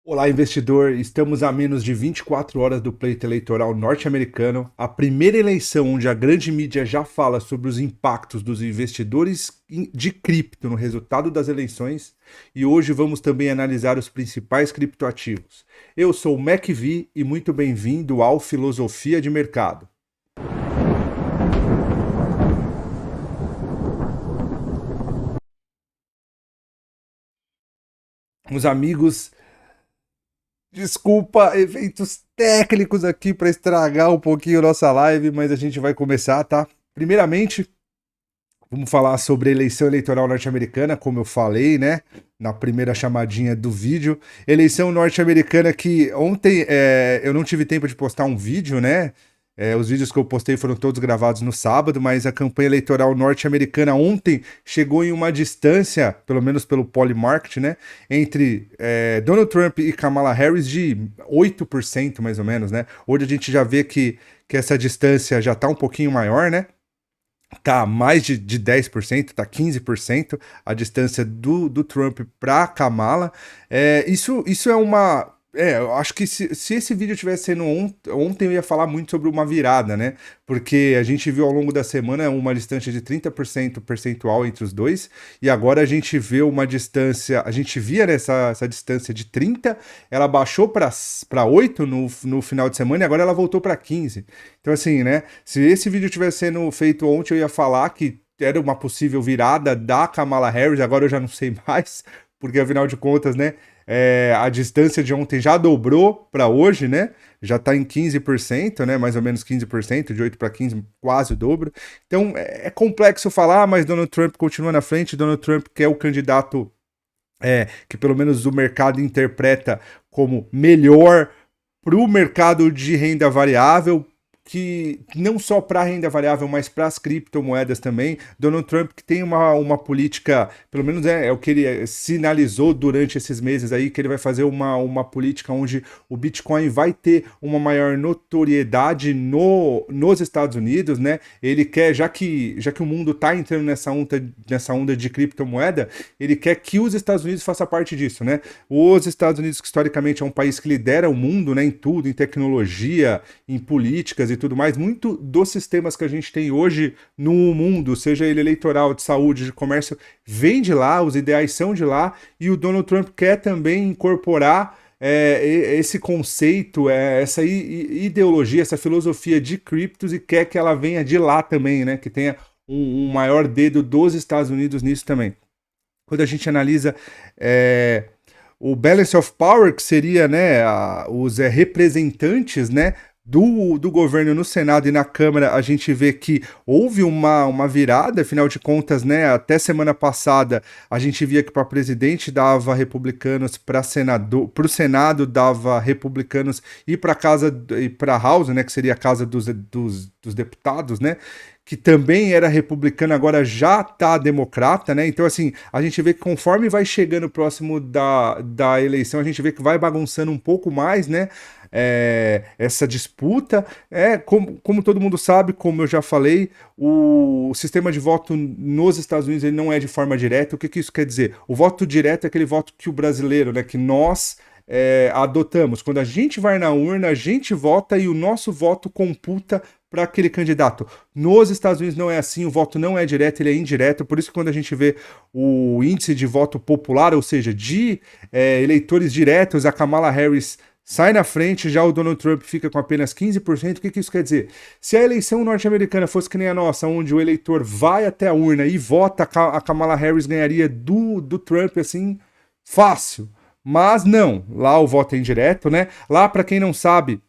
Olá, investidor! Estamos a menos de 24 horas do pleito eleitoral norte-americano, a primeira eleição onde a grande mídia já fala sobre os impactos dos investidores de cripto no resultado das eleições, e hoje vamos também analisar os principais criptoativos. Eu sou o MacV e muito bem-vindo ao Filosofia de Mercado. Meus amigos, desculpa, eventos técnicos aqui para estragar um pouquinho a nossa live, mas a gente vai começar, tá? Primeiramente, vamos falar sobre a eleição eleitoral norte-americana, como eu falei, né? Na primeira chamadinha do vídeo. Eleição norte-americana que ontem eu não tive tempo de postar um vídeo, né? Os vídeos que eu postei foram todos gravados no sábado, mas a campanha eleitoral norte-americana ontem chegou em uma distância, pelo menos pelo Polymarket, né? Entre Donald Trump e Kamala Harris de 8% mais ou menos, né? Hoje a gente já vê que essa distância já está um pouquinho maior, né? Tá mais de 10%, tá 15% a distância do Trump para Kamala. Isso é uma. Eu acho que se esse vídeo tivesse sendo ontem, eu ia falar muito sobre uma virada, né? Porque a gente viu ao longo da semana uma distância de 30% percentual entre os dois, e agora a gente vê uma distância. A gente via essa distância de 30, ela baixou para 8 no final de semana e agora ela voltou para 15. Então, assim, né? Se esse vídeo tivesse sendo feito ontem, eu ia falar que era uma possível virada da Kamala Harris, agora eu já não sei mais, porque afinal de contas, né? A distância de ontem já dobrou para hoje, né? Já está em 15%, né? Mais ou menos 15%, de 8 para 15, quase o dobro. Então é complexo falar, mas Donald Trump continua na frente. Donald Trump, que é o candidato que pelo menos o mercado interpreta como melhor para o mercado de renda variável, que não só para a renda variável, mas para as criptomoedas também. Donald Trump que tem uma política, pelo menos é o que ele sinalizou durante esses meses aí, que ele vai fazer uma política onde o Bitcoin vai ter uma maior notoriedade nos Estados Unidos, né? Ele quer, já que o mundo está entrando nessa onda de criptomoeda, ele quer que os Estados Unidos façam parte disso, né? Os Estados Unidos, que historicamente é um país que lidera o mundo, né, em tudo, em tecnologia, em políticas e tudo mais, muito dos sistemas que a gente tem hoje no mundo, seja ele eleitoral, de saúde, de comércio, vem de lá, os ideais são de lá, e o Donald Trump quer também incorporar esse conceito, essa ideologia, essa filosofia de criptos e quer que ela venha de lá também, né? Que tenha um maior dedo dos Estados Unidos nisso também. Quando a gente analisa o balance of power, que seria, né, os representantes, né, do governo no Senado e na Câmara, a gente vê que houve uma virada, afinal de contas, né, até semana passada a gente via que para presidente dava republicanos, para o Senado dava republicanos e para casa e para a House, né, que seria a casa dos deputados, né, que também era republicano, agora já tá democrata, né? Então, assim, a gente vê que conforme vai chegando próximo da eleição, a gente vê que vai bagunçando um pouco mais, né? Essa disputa. Como todo mundo sabe, como eu já falei, o sistema de voto nos Estados Unidos ele não é de forma direta. O que isso quer dizer? O voto direto é aquele voto que o brasileiro, né? Que nós adotamos. Quando a gente vai na urna, a gente vota e o nosso voto computa para aquele candidato. Nos Estados Unidos não é assim, o voto não é direto, ele é indireto, por isso que quando a gente vê o índice de voto popular, ou seja, de eleitores diretos, a Kamala Harris sai na frente, já o Donald Trump fica com apenas 15%. O que isso quer dizer? Se a eleição norte-americana fosse que nem a nossa, onde o eleitor vai até a urna e vota, a Kamala Harris ganharia do Trump assim, fácil. Mas não, lá o voto é indireto, né? Lá, para quem não sabe,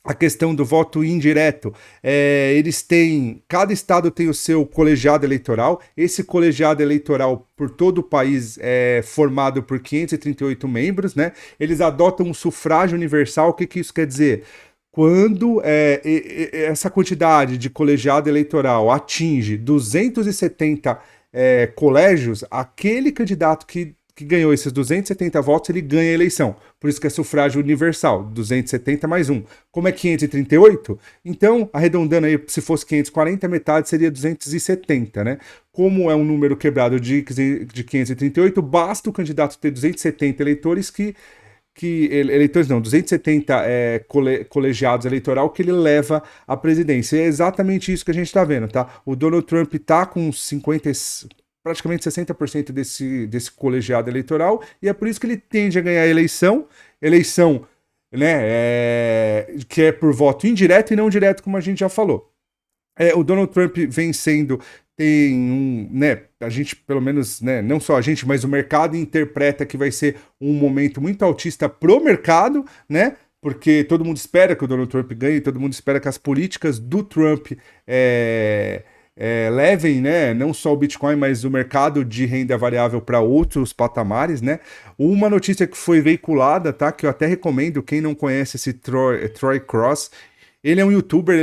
a questão do voto indireto, eles têm, cada estado tem o seu colegiado eleitoral, esse colegiado eleitoral por todo o país é formado por 538 membros, né? Eles adotam um sufrágio universal. O que isso quer dizer? Quando essa quantidade de colegiado eleitoral atinge 270 colégios, aquele candidato que ganhou esses 270 votos, ele ganha a eleição. Por isso que é sufrágio universal, 270 mais um. Como é 538? Então, arredondando aí, se fosse 540, metade seria 270, né? Como é um número quebrado de 538, basta o candidato ter 270 eleitores que eleitores não, 270 colegiados eleitoral que ele leva à presidência. E é exatamente isso que a gente está vendo, tá? O Donald Trump está com praticamente 60% desse colegiado eleitoral, e é por isso que ele tende a ganhar a eleição, né, que é por voto indireto e não direto, como a gente já falou. O Donald Trump vencendo né, a gente, pelo menos, né, não só a gente, mas o mercado interpreta que vai ser um momento muito altista pro mercado, né, porque todo mundo espera que o Donald Trump ganhe, todo mundo espera que as políticas do Trump levem, né, não só o Bitcoin, mas o mercado de renda variável para outros patamares, né. Uma notícia que foi veiculada, tá, que eu até recomendo, quem não conhece esse Troy Cross, ele é um youtuber,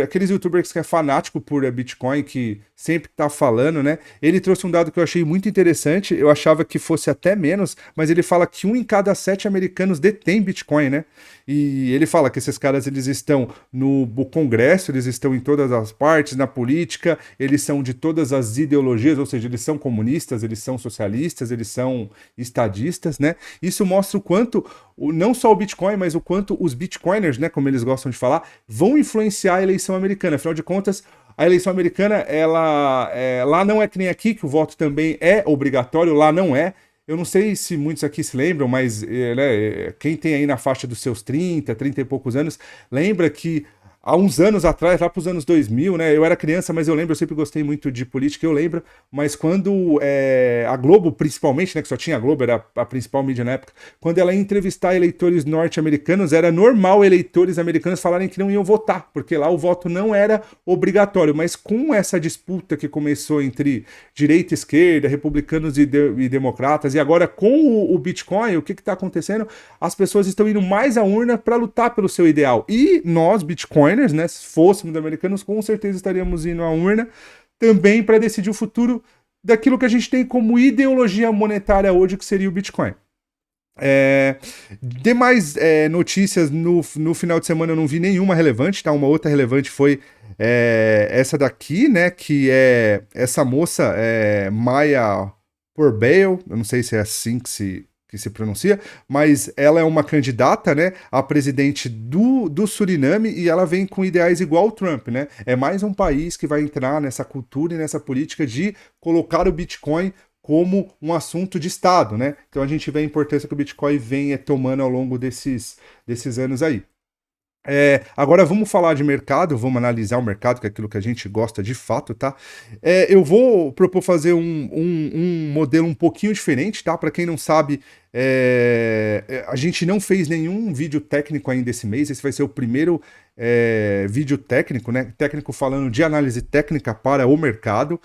aqueles youtubers que é fanático por Bitcoin, que sempre tá falando, né? Ele trouxe um dado que eu achei muito interessante, eu achava que fosse até menos, mas ele fala que 1 em cada 7 americanos detém Bitcoin, né? E ele fala que esses caras, eles estão no Congresso, eles estão em todas as partes, na política, eles são de todas as ideologias, ou seja, eles são comunistas, eles são socialistas, eles são estadistas, né? Isso mostra o quanto, não só o Bitcoin, mas o quanto os Bitcoiners, né, como eles gostam de falar, vão influenciar a eleição americana. Afinal de contas, a eleição americana, lá não é que nem aqui, que o voto também é obrigatório, lá não é. Eu não sei se muitos aqui se lembram, mas né, quem tem aí na faixa dos seus 30 e poucos anos, lembra que há uns anos atrás, lá para os anos 2000, né? Eu era criança, mas eu sempre gostei muito de política, eu lembro. Mas quando a Globo, principalmente, né? Que só tinha a Globo, era a principal mídia na época. Quando ela ia entrevistar eleitores norte-americanos, era normal eleitores americanos falarem que não iam votar, porque lá o voto não era obrigatório. Mas com essa disputa que começou entre direita e esquerda, republicanos e democratas, e agora com o Bitcoin, o que está acontecendo? As pessoas estão indo mais à urna para lutar pelo seu ideal. E nós, Bitcoiners, né, se fôssemos americanos, com certeza estaríamos indo à urna também para decidir o futuro daquilo que a gente tem como ideologia monetária hoje, que seria o Bitcoin. Demais notícias no final de semana eu não vi nenhuma relevante, tá? Uma outra relevante foi essa daqui, né? Que é essa moça, Maya Pompeo, eu não sei se é assim que se pronuncia, mas ela é uma candidata, né, a presidente do Suriname, e ela vem com ideais igual ao Trump, né? É mais um país que vai entrar nessa cultura e nessa política de colocar o Bitcoin como um assunto de Estado, né? Então a gente vê a importância que o Bitcoin vem tomando ao longo desses anos aí. Agora vamos falar de mercado, vamos analisar o mercado, que é aquilo que a gente gosta de fato, tá? Eu vou propor fazer um modelo um pouquinho diferente, tá? Para quem não sabe, a gente não fez nenhum vídeo técnico ainda esse mês, esse vai ser o primeiro vídeo técnico, né? Técnico falando de análise técnica para o mercado.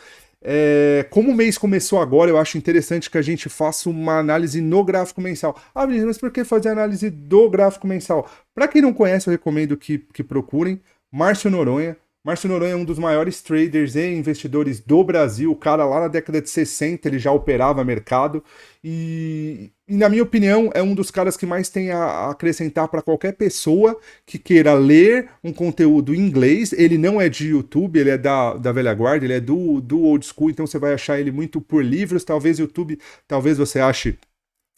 Como o mês começou agora, eu acho interessante que a gente faça uma análise no gráfico mensal. Ah, Vinícius, mas por que fazer análise do gráfico mensal? Para quem não conhece, eu recomendo que procurem Márcio Noronha. Márcio Noronha é um dos maiores traders e investidores do Brasil. O cara lá na década de 60 ele já operava mercado e na minha opinião é um dos caras que mais tem a acrescentar para qualquer pessoa que queira ler um conteúdo em inglês. Ele não é de YouTube, ele é da velha guarda, ele é do old school, então você vai achar ele muito por livros. Talvez YouTube, talvez você ache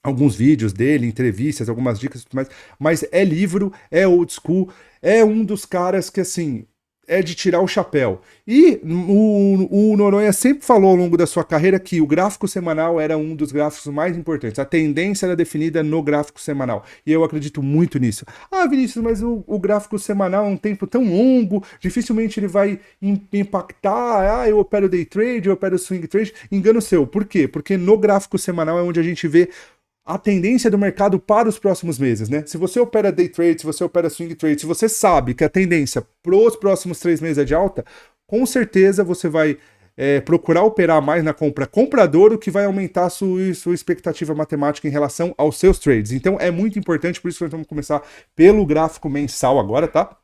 alguns vídeos dele, entrevistas, algumas dicas e tudo mais, mas é livro, é old school, é um dos caras que assim é de tirar o chapéu. E o Noronha sempre falou ao longo da sua carreira que o gráfico semanal era um dos gráficos mais importantes. A tendência era definida no gráfico semanal. E eu acredito muito nisso. Ah, Vinícius, mas o gráfico semanal é um tempo tão longo, dificilmente ele vai impactar. Ah, eu opero day trade, eu opero swing trade. Engano seu. Por quê? Porque no gráfico semanal é onde a gente vê a tendência do mercado para os próximos meses, né? Se você opera day trade, se você opera swing trade, se você sabe que a tendência para os próximos 3 meses é de alta, com certeza você vai procurar operar mais na compra comprador, o que vai aumentar a sua expectativa matemática em relação aos seus trades. Então é muito importante, por isso que nós vamos começar pelo gráfico mensal agora, tá?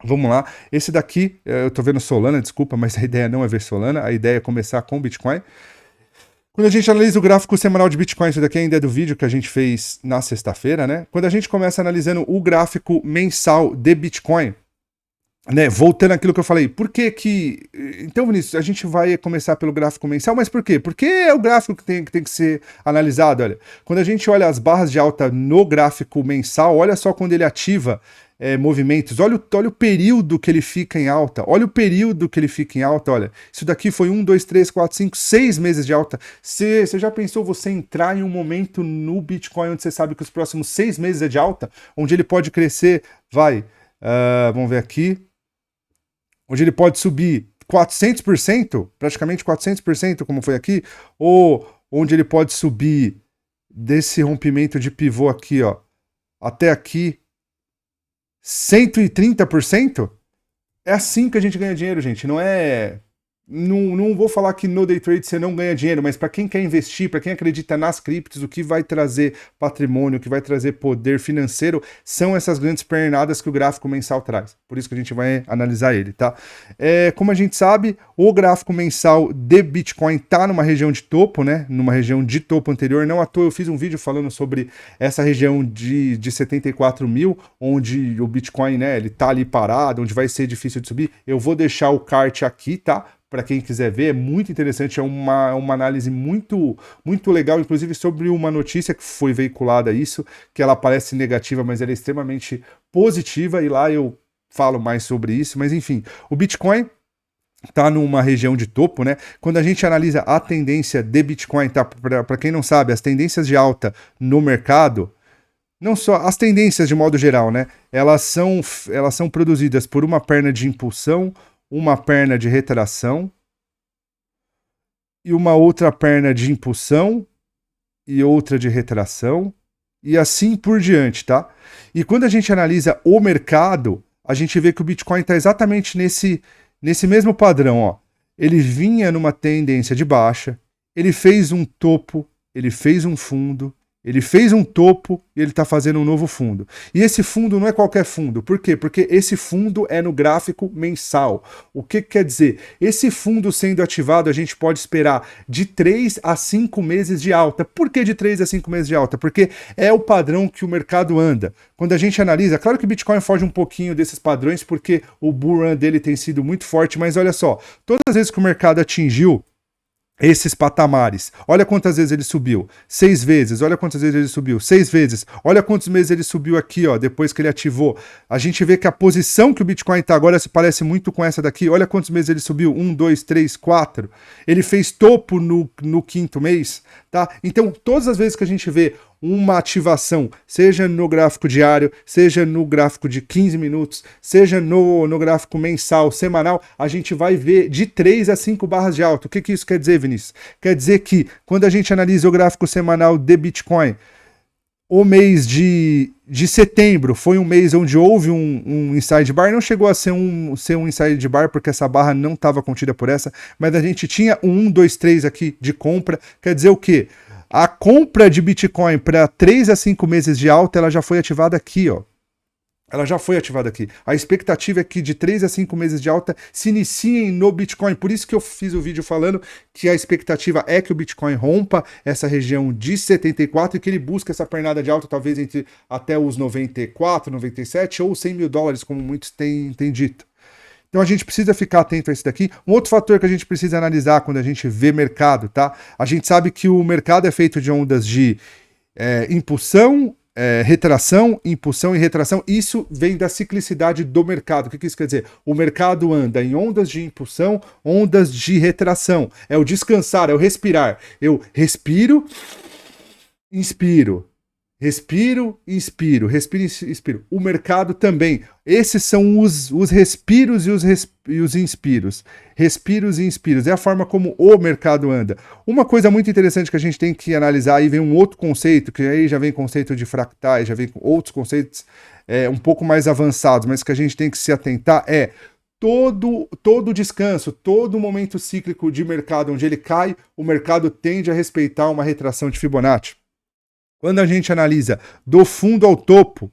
Vamos lá. Esse daqui, eu tô vendo Solana, desculpa, mas a ideia não é ver Solana, a ideia é começar com Bitcoin. Quando a gente analisa o gráfico semanal de Bitcoin, isso daqui ainda é do vídeo que a gente fez na sexta-feira, né? Quando a gente começa analisando o gráfico mensal de Bitcoin, né, voltando àquilo que eu falei, por que que... Então, Vinícius, a gente vai começar pelo gráfico mensal, mas por quê? Porque é o gráfico que tem que ser analisado, olha. Quando a gente olha as barras de alta no gráfico mensal, olha só quando ele ativa movimentos, olha o período que ele fica em alta, olha o período que ele fica em alta, olha. Isso daqui foi 1, 2, 3, 4, 5, 6 meses de alta. Você já pensou você entrar em um momento no Bitcoin onde você sabe que os próximos 6 meses é de alta? Onde ele pode crescer, vamos ver aqui, onde ele pode subir 400%, praticamente 400%, como foi aqui, ou onde ele pode subir desse rompimento de pivô aqui, ó, até aqui, 130%? É assim que a gente ganha dinheiro, gente. Não vou falar que no day trade você não ganha dinheiro, mas para quem quer investir, para quem acredita nas criptos, o que vai trazer patrimônio, o que vai trazer poder financeiro, são essas grandes pernadas que o gráfico mensal traz. Por isso que a gente vai analisar ele, tá? Como a gente sabe, o gráfico mensal de Bitcoin tá numa região de topo, né? Numa região de topo anterior. Não à toa eu fiz um vídeo falando sobre essa região de 74 mil, onde o Bitcoin, né, ele tá ali parado, onde vai ser difícil de subir. Eu vou deixar o cart aqui, tá? Para quem quiser ver, é muito interessante, é uma análise muito, muito legal, inclusive sobre uma notícia que foi veiculada isso, que ela parece negativa, mas ela é extremamente positiva, e lá eu falo mais sobre isso, mas enfim, o Bitcoin tá numa região de topo, né? Quando a gente analisa a tendência de Bitcoin, tá? Para quem não sabe, as tendências de alta no mercado, não só as tendências de modo geral, né? Elas são produzidas por uma perna de impulsão, uma perna de retração e uma outra perna de impulsão e outra de retração e assim por diante, tá? E quando a gente analisa o mercado, a gente vê que o Bitcoin está exatamente nesse mesmo padrão, ó. Ele vinha numa tendência de baixa, ele fez um topo, ele fez um fundo, ele fez um topo e ele está fazendo um novo fundo. E esse fundo não é qualquer fundo. Por quê? Porque esse fundo é no gráfico mensal. O que quer dizer? Esse fundo sendo ativado, a gente pode esperar de 3 a 5 meses de alta. Por que de 3 a 5 meses de alta? Porque é o padrão que o mercado anda. Quando a gente analisa, claro que o Bitcoin foge um pouquinho desses padrões, porque o bull run dele tem sido muito forte, mas olha só, todas as vezes que o mercado atingiu esses patamares, olha quantas vezes ele subiu, 6 vezes, olha quantas vezes ele subiu, 6 vezes, olha quantos meses ele subiu aqui, ó, depois que ele ativou. A gente vê que a posição que o Bitcoin está agora se parece muito com essa daqui, olha quantos meses ele subiu, 1, 2, 3, 4, ele fez topo no quinto mês, tá? Então, todas as vezes que a gente vê uma ativação, seja no gráfico diário, seja no gráfico de 15 minutos, seja no gráfico mensal, semanal, a gente vai ver de 3 a 5 barras de alta. O que isso quer dizer, Vinícius? Quer dizer que quando a gente analisa o gráfico semanal de Bitcoin, o mês de setembro foi um mês onde houve um inside bar, não chegou a ser um inside bar porque essa barra não estava contida por essa, mas a gente tinha um 1, 2, 3 aqui de compra. Quer dizer o quê? A compra de Bitcoin para 3 a 5 meses de alta, ela já foi ativada aqui, ó. Ela já foi ativada aqui. A expectativa é que de 3 a 5 meses de alta se iniciem no Bitcoin. Por isso que eu fiz o vídeo falando que a expectativa é que o Bitcoin rompa essa região de 74 e que ele busque essa pernada de alta, talvez entre até os 94, 97 ou 100 mil dólares, como muitos têm dito. Então a gente precisa ficar atento a isso daqui. Um outro fator que a gente precisa analisar quando a gente vê mercado, tá? A gente sabe que o mercado é feito de ondas de impulsão, retração, impulsão e retração. Isso vem da ciclicidade do mercado. O que isso quer dizer? O mercado anda em ondas de impulsão, ondas de retração. É o descansar, é o respirar. Eu respiro, inspiro. Respiro, inspiro, respiro, inspiro. O mercado também. Esses são os respiros e os inspiros. Respiros e inspiros. É a forma como o mercado anda. Uma coisa muito interessante que a gente tem que analisar, aí vem um outro conceito, que aí já vem conceito de fractais, já vem outros conceitos um pouco mais avançados, mas que a gente tem que se atentar todo descanso, todo momento cíclico de mercado onde ele cai, o mercado tende a respeitar uma retração de Fibonacci. Quando a gente analisa do fundo ao topo,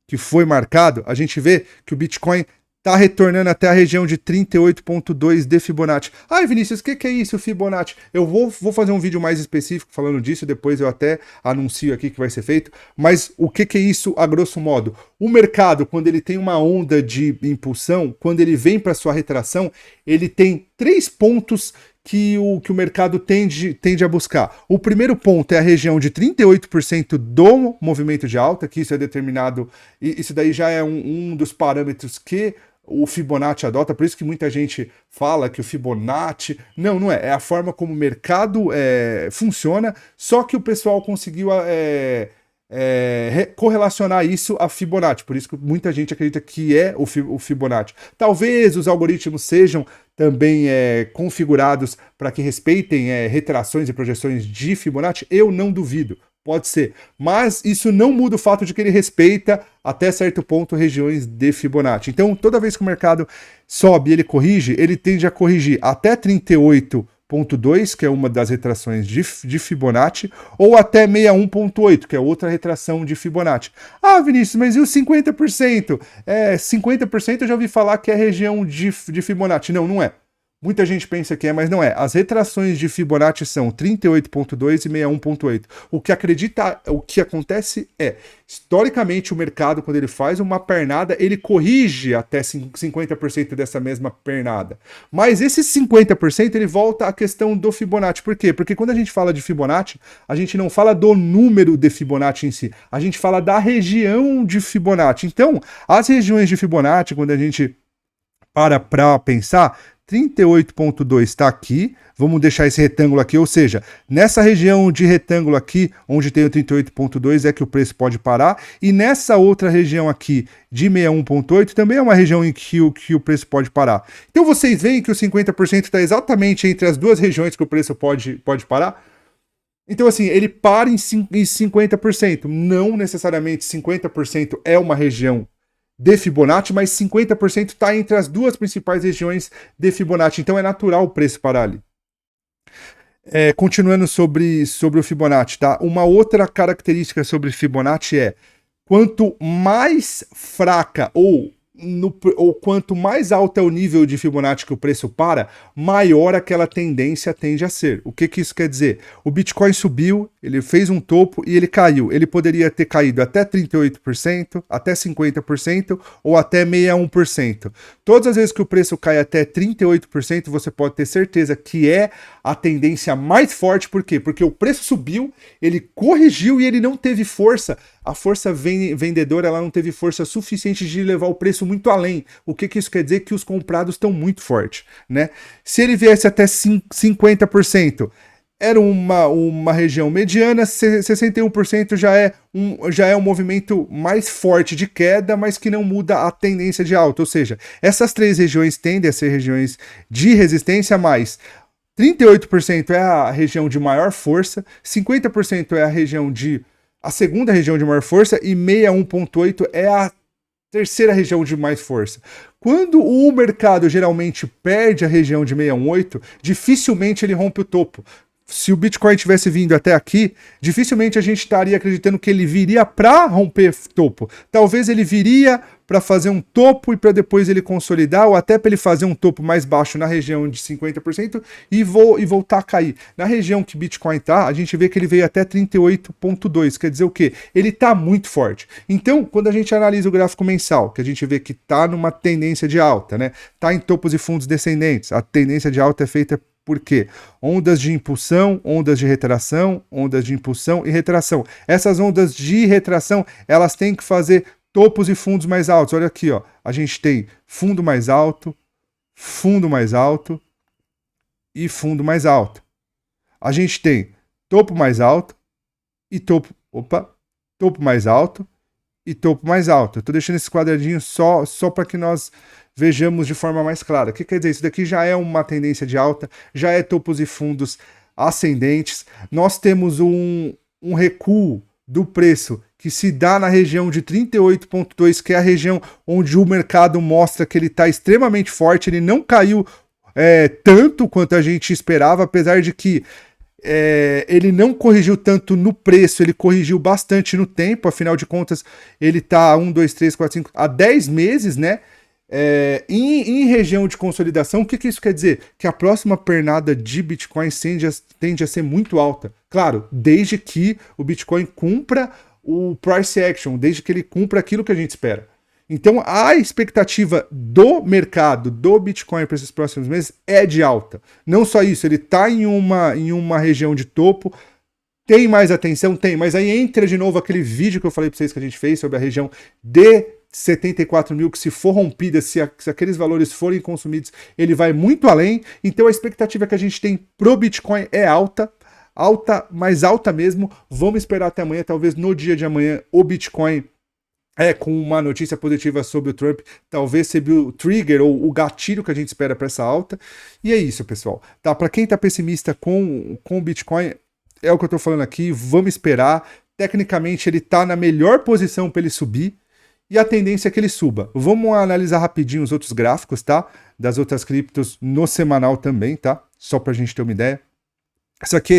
que foi marcado, a gente vê que o Bitcoin tá retornando até a região de 38,2 de Fibonacci. Ai, Vinícius, o que é isso, Fibonacci? Eu vou fazer um vídeo mais específico falando disso, depois eu até anuncio aqui que vai ser feito, mas o que é isso a grosso modo? O mercado, quando ele tem uma onda de impulsão, quando ele vem para sua retração, ele tem 3 pontos que o mercado tende a buscar. O primeiro ponto é a região de 38% do movimento de alta, que isso é determinado, e isso daí já é um dos parâmetros que o Fibonacci adota, por isso que muita gente fala que o Fibonacci... Não é. É a forma como o mercado funciona, só que o pessoal conseguiu correlacionar isso a Fibonacci, por isso que muita gente acredita que é o Fibonacci. Talvez os algoritmos sejam também configurados para que respeitem retrações e projeções de Fibonacci, eu não duvido. Pode ser, mas isso não muda o fato de que ele respeita até certo ponto regiões de Fibonacci. Então, toda vez que o mercado sobe e ele corrige, ele tende a corrigir até 38,2, que é uma das retrações de Fibonacci, ou até 61,8, que é outra retração de Fibonacci. Ah, Vinícius, mas e os 50%? 50% eu já ouvi falar que é região de Fibonacci. Não é. Muita gente pensa que é, mas não é. As retrações de Fibonacci são 38,2 e 61,8. O que acontece é, historicamente, o mercado, quando ele faz uma pernada, ele corrige até 50% dessa mesma pernada. Mas esse 50% ele volta à questão do Fibonacci. Por quê? Porque quando a gente fala de Fibonacci, a gente não fala do número de Fibonacci em si, a gente fala da região de Fibonacci. Então, as regiões de Fibonacci, quando a gente para pensar, 38,2 está aqui, vamos deixar esse retângulo aqui, ou seja, nessa região de retângulo aqui, onde tem o 38,2 é que o preço pode parar, e nessa outra região aqui de 61,8 também é uma região em que o preço pode parar. Então vocês veem que o 50% está exatamente entre as duas regiões que o preço pode parar? Então assim, ele para em 50%, não necessariamente 50% é uma região de Fibonacci, mas 50% está entre as duas principais regiões de Fibonacci, então é natural o preço parar ali. Continuando sobre o Fibonacci, tá? Uma outra característica sobre Fibonacci é quanto mais fraca ou quanto mais alto é o nível de Fibonacci que o preço para, maior aquela tendência tende a ser. O que isso quer dizer? O Bitcoin subiu, ele fez um topo e ele caiu. Ele poderia ter caído até 38%, até 50% ou até 61%. Todas as vezes que o preço cai até 38%, você pode ter certeza que é a tendência mais forte. Por quê? Porque o preço subiu, ele corrigiu e ele não teve força. A força vendedora ela não teve força suficiente de levar o preço muito além. O que isso quer dizer? Que os comprados estão muito fortes, né? Se ele viesse até 50%, era uma região mediana, 61% já é um movimento mais forte de queda, mas que não muda a tendência de alta. Ou seja, essas três regiões tendem a ser regiões de resistência, mais 38% é a região de maior força, 50% é a segunda região de maior força e 61,8 é a terceira região de mais força. Quando o mercado geralmente perde a região de 61,8, dificilmente ele rompe o topo. Se o Bitcoin tivesse vindo até aqui, dificilmente a gente estaria acreditando que ele viria para romper topo. Talvez ele viria para fazer um topo e para depois ele consolidar, ou até para ele fazer um topo mais baixo na região de 50% e voltar a cair. Na região que Bitcoin está, a gente vê que ele veio até 38,2, quer dizer o quê? Ele está muito forte. Então, quando a gente analisa o gráfico mensal, que a gente vê que está numa tendência de alta, né? Está em topos e fundos descendentes, a tendência de alta é feita por quê? Ondas de impulsão, ondas de retração, ondas de impulsão e retração. Essas ondas de retração, elas têm que fazer topos e fundos mais altos. Olha aqui, ó. A gente tem fundo mais alto e fundo mais alto. A gente tem topo mais alto e topo mais alto e topo mais alto. Eu tô deixando esse quadradinho só para que nós vejamos de forma mais clara. O que quer dizer? Isso daqui já é uma tendência de alta, já é topos e fundos ascendentes. Nós temos um recuo do preço que se dá na região de 38,2, que é a região onde o mercado mostra que ele está extremamente forte, ele não caiu tanto quanto a gente esperava, apesar de que ele não corrigiu tanto no preço, ele corrigiu bastante no tempo, afinal de contas, ele está 1, 2, 3, 4, 5, há 10 meses, né? Em região de consolidação, o que isso quer dizer? Que a próxima pernada de Bitcoin tende a ser muito alta. Claro, desde que o Bitcoin cumpra o price action, desde que ele cumpra aquilo que a gente espera. Então, a expectativa do mercado, do Bitcoin para esses próximos meses é de alta. Não só isso, ele está em uma região de topo. Tem mais atenção? Tem, mas aí entra de novo aquele vídeo que eu falei para vocês que a gente fez sobre a região de 74 mil, que se for rompida, se aqueles valores forem consumidos, ele vai muito além. Então a expectativa que a gente tem pro Bitcoin é alta, mais alta mesmo. Vamos esperar até amanhã, talvez no dia de amanhã o Bitcoin com uma notícia positiva sobre o Trump, talvez seja o trigger ou o gatilho que a gente espera para essa alta. E é isso, pessoal. Tá? Para quem está pessimista com o Bitcoin, é o que eu estou falando aqui, vamos esperar. Tecnicamente ele está na melhor posição para ele subir e a tendência é que ele suba. Vamos analisar rapidinho os outros gráficos, tá? Das outras criptos no semanal também, tá? Só para a gente ter uma ideia. Isso aqui é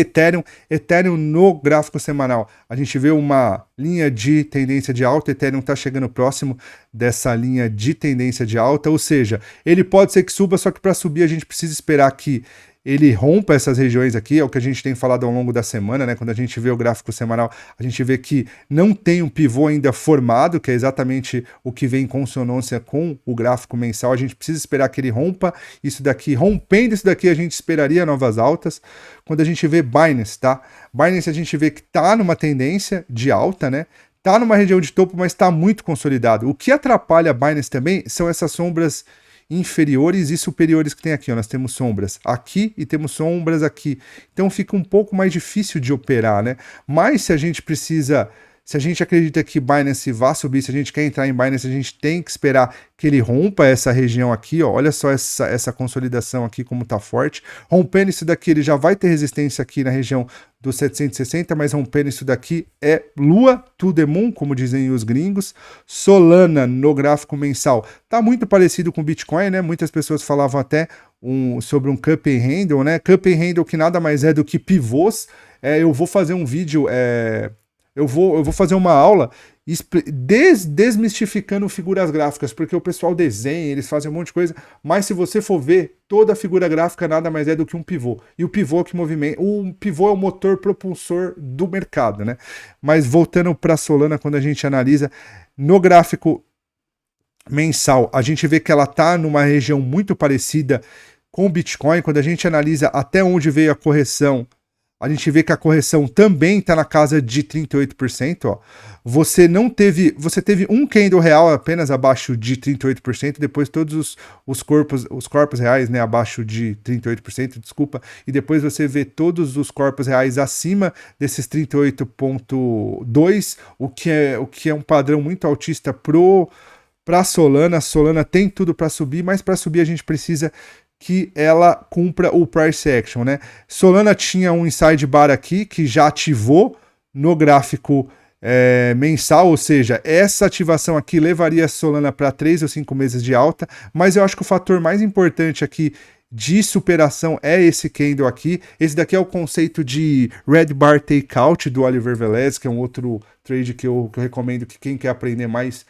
Ethereum no gráfico semanal. A gente vê uma linha de tendência de alta, Ethereum está chegando próximo dessa linha de tendência de alta, ou seja, ele pode ser que suba, só que para subir a gente precisa esperar que ele rompa essas regiões aqui, é o que a gente tem falado ao longo da semana, né? Quando a gente vê o gráfico semanal, a gente vê que não tem um pivô ainda formado, que é exatamente o que vem em consonância com o gráfico mensal. A gente precisa esperar que ele rompa isso daqui. Rompendo isso daqui, a gente esperaria novas altas. Quando a gente vê Binance, tá? Binance a gente vê que tá numa tendência de alta, né? Tá numa região de topo, mas tá muito consolidado. O que atrapalha a Binance também são essas sombras inferiores e superiores que tem aqui, ó. Nós temos sombras aqui e temos sombras aqui, então fica um pouco mais difícil de operar, né? Mas se a gente acredita que Binance vá subir, se a gente quer entrar em Binance, a gente tem que esperar que ele rompa essa região aqui, ó. Olha só essa consolidação aqui como tá forte. Rompendo isso daqui, ele já vai ter resistência aqui na região dos 760, mas rompendo isso daqui é lua to the moon, como dizem os gringos. Solana no gráfico mensal tá muito parecido com Bitcoin, né? Muitas pessoas falavam até sobre um cup and handle, né? Cup and handle que nada mais é do que pivôs. Eu vou fazer um vídeo, eu vou fazer uma aula desmistificando figuras gráficas, porque o pessoal desenha, eles fazem um monte de coisa, mas se você for ver, toda figura gráfica nada mais é do que um pivô. E o pivô que movimenta, o pivô é o motor propulsor do mercado, né? Mas voltando para a Solana, quando a gente analisa no gráfico mensal, a gente vê que ela está numa região muito parecida com o Bitcoin. Quando a gente analisa até onde veio a correção, a gente vê que a correção também está na casa de 38%. Ó. Você teve um candle real apenas abaixo de 38%, depois todos os corpos reais, né, abaixo de 38%, desculpa, e depois você vê todos os corpos reais acima desses 38,2%, o que é um padrão muito altista para Solana. A Solana tem tudo para subir, mas para subir a gente precisa que ela cumpra o price action, né? Solana tinha um inside bar aqui que já ativou no gráfico mensal, ou seja, essa ativação aqui levaria a Solana para 3 ou 5 meses de alta, mas eu acho que o fator mais importante aqui de superação é esse candle aqui. Esse daqui é o conceito de Red Bar Takeout do Oliver Velez, que é um outro trade que eu recomendo que quem quer aprender mais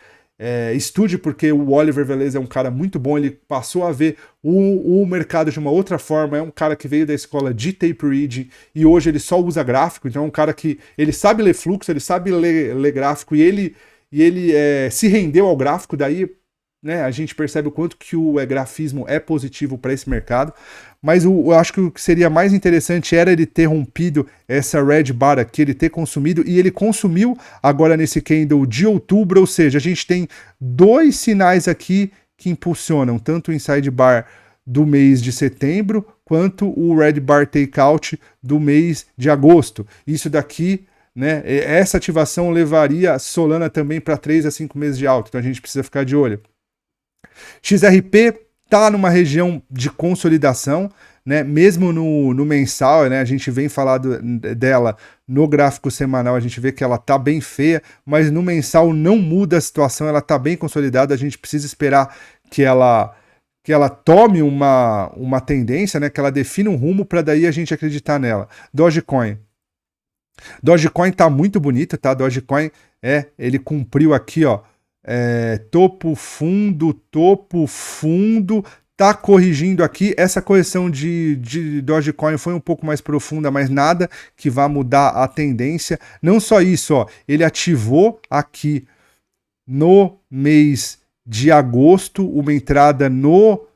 estude, porque o Oliver Velez é um cara muito bom, ele passou a ver o mercado de uma outra forma, é um cara que veio da escola de tape reading e hoje ele só usa gráfico, então é um cara que ele sabe ler fluxo, ele sabe ler gráfico e ele se rendeu ao gráfico, daí, né, a gente percebe o quanto que o grafismo é positivo para esse mercado. Mas eu acho que o que seria mais interessante era ele ter rompido essa red bar aqui, ele ter consumido, e ele consumiu agora nesse candle de outubro, ou seja, a gente tem dois sinais aqui que impulsionam, tanto o inside bar do mês de setembro, quanto o red bar takeout do mês de agosto. Isso daqui, né, essa ativação levaria a Solana também para 3 a 5 meses de alta, então a gente precisa ficar de olho. XRP está numa região de consolidação, né? Mesmo no mensal, né? A gente vem falando dela no gráfico semanal, a gente vê que ela tá bem feia, mas no mensal não muda a situação, ela tá bem consolidada, a gente precisa esperar que ela tome uma tendência, né? Que ela defina um rumo para daí a gente acreditar nela. Dogecoin tá muito bonito, tá? Dogecoin ele cumpriu aqui, ó, topo, fundo, tá corrigindo aqui. Essa correção de Dogecoin foi um pouco mais profunda, mas nada que vá mudar a tendência. Não só isso, ó, ele ativou aqui no mês de agosto uma entrada no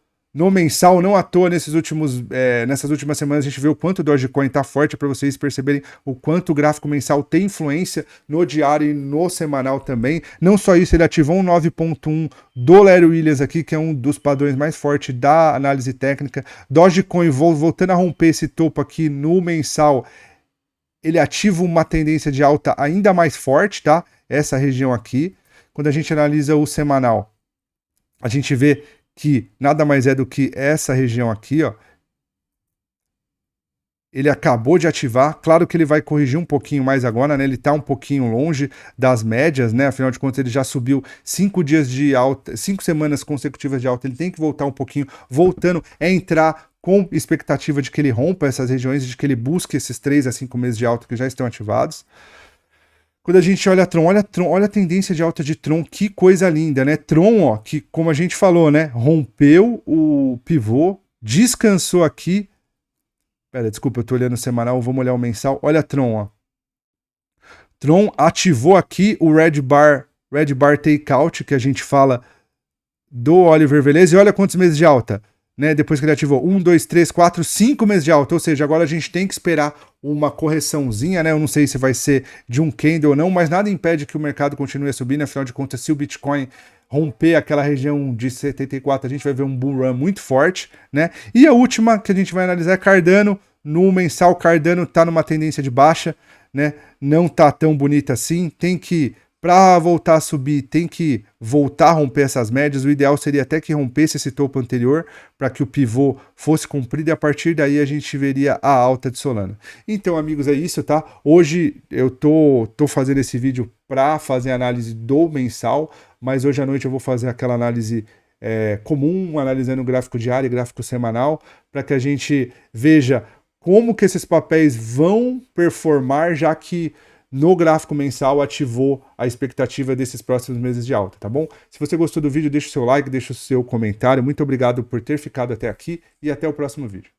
mensal, não à toa nessas últimas semanas a gente vê o quanto o Dogecoin está forte, para vocês perceberem o quanto o gráfico mensal tem influência no diário e no semanal também. Não só isso, ele ativou um 9.1 do Larry Williams aqui, que é um dos padrões mais fortes da análise técnica. Dogecoin voltando a romper esse topo aqui no mensal, ele ativa uma tendência de alta ainda mais forte, tá? Essa região aqui. Quando a gente analisa o semanal, a gente vê que nada mais é do que essa região aqui, ó. Ele acabou de ativar, claro que ele vai corrigir um pouquinho mais agora, né? Ele tá um pouquinho longe das médias, né? Afinal de contas, ele já subiu 5 dias de alta, 5 semanas consecutivas de alta, ele tem que voltar um pouquinho, voltando, entrar com expectativa de que ele rompa essas regiões, de que ele busque esses 3 a 5 meses de alta que já estão ativados. Quando a gente olha Tron, olha a tendência de alta de Tron, que coisa linda, né? Tron, ó, que como a gente falou, né? Rompeu o pivô, descansou aqui. Pera, desculpa, eu tô olhando o semanal, vamos olhar o mensal. Olha Tron, ó. Tron ativou aqui o Red Bar Takeout, que a gente fala do Oliver Velez, e olha quantos meses de alta. Né, depois que ele ativou 1, 2, 3, 4, 5 meses de alta, ou seja, agora a gente tem que esperar uma correçãozinha, né? Eu não sei se vai ser de um candle ou não, mas nada impede que o mercado continue a subir, né? Afinal de contas, se o Bitcoin romper aquela região de 74, a gente vai ver um bull run muito forte, né? E a última que a gente vai analisar é Cardano. No mensal, Cardano tá numa tendência de baixa, né? Não tá tão bonita assim, tem que... Para voltar a subir, tem que voltar a romper essas médias. O ideal seria até que rompesse esse topo anterior para que o pivô fosse cumprido e a partir daí a gente veria a alta de Solana. Então, amigos, é isso, tá? Hoje eu tô fazendo esse vídeo para fazer a análise do mensal, mas hoje à noite eu vou fazer aquela análise comum, analisando o gráfico diário e gráfico semanal, para que a gente veja como que esses papéis vão performar, já que no gráfico mensal ativou a expectativa desses próximos meses de alta, tá bom? Se você gostou do vídeo, deixa o seu like, deixa o seu comentário. Muito obrigado por ter ficado até aqui e até o próximo vídeo.